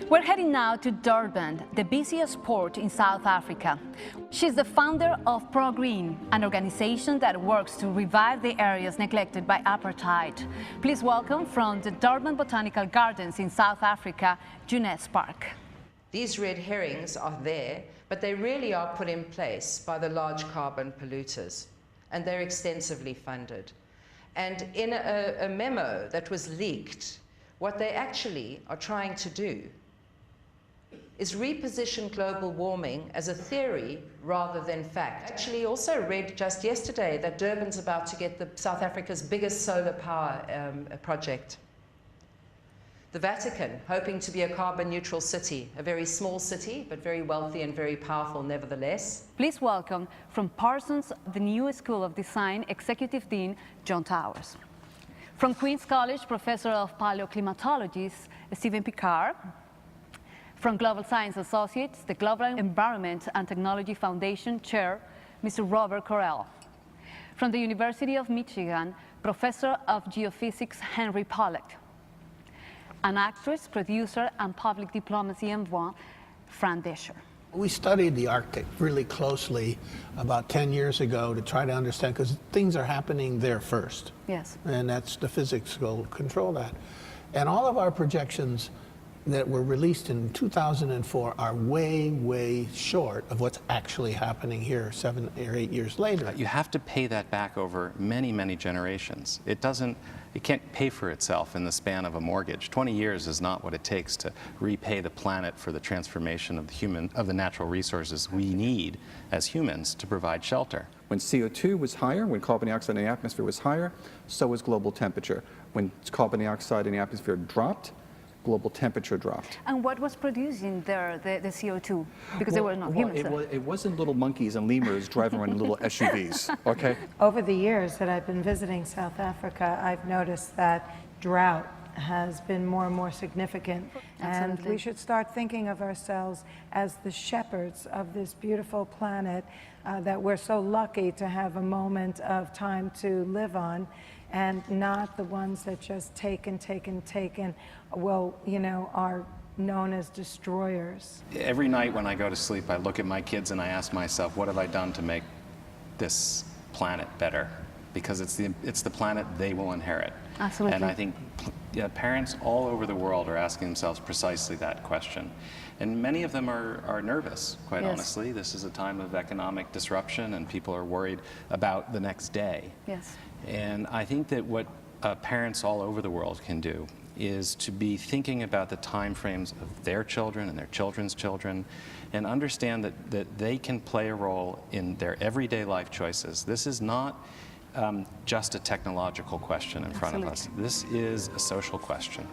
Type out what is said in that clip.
We're heading now to Durban, the busiest port in South Africa. She's the founder of ProGreen, an organization that works to revive the areas neglected by apartheid. Please welcome from the Durban Botanical Gardens in South Africa, Junette Spark. These red herrings are there, but they really are put in place by the large carbon polluters, and they're extensively funded. And in a memo that was leaked, what they actually are trying to do is reposition global warming as a theory rather than fact. I actually also read just yesterday that Durban's about to get South Africa's biggest solar power project. The Vatican, hoping to be a carbon neutral city, a very small city, but very wealthy and very powerful nevertheless. Please welcome from Parsons, the New School of Design Executive Dean, John Towers. From Queen's College, Professor of Paleoclimatology, Stephen Picard. From Global Science Associates, the Global Environment and Technology Foundation Chair, Mr. Robert Correll. From the University of Michigan, Professor of Geophysics, Henry Pollack. An actress, producer, and public diplomacy envoy, Fran Drescher. We studied the Arctic really closely about 10 years ago to try to understand, because things are happening there first. Yes. And that's the physics will control that. And all of our projections that were released in 2004 are way, way short of what's actually happening here 7 or 8 years later. You have to pay that back over many, many generations. It can't pay for itself in the span of a mortgage. 20 years is not what it takes to repay the planet for the transformation of the natural resources we need as humans to provide shelter. When CO2 was higher, when carbon dioxide in the atmosphere was higher, so was global temperature. When carbon dioxide in the atmosphere dropped, global temperature dropped. And what was producing there, the CO2? Because there were no humans there. It wasn't little monkeys and lemurs driving around in little SUVs, okay? Over the years that I've been visiting South Africa, I've noticed that drought has been more and more significant. Absolutely. And we should start thinking of ourselves as the shepherds of this beautiful planet that we're so lucky to have a moment of time to live on, and not the ones that just take and well, you know, are known as destroyers. Every night when I go to sleep, I look at my kids and I ask myself, what have I done to make this planet better? Because it's the planet they will inherit. Absolutely. And I think parents all over the world are asking themselves precisely that question. And many of them are nervous, quite Yes. honestly. This is a time of economic disruption and people are worried about the next day. Yes. And I think that what parents all over the world can do is to be thinking about the time frames of their children and their children's children, and understand that they can play a role in their everyday life choices. This is not just a technological question in front of us. This is a social question.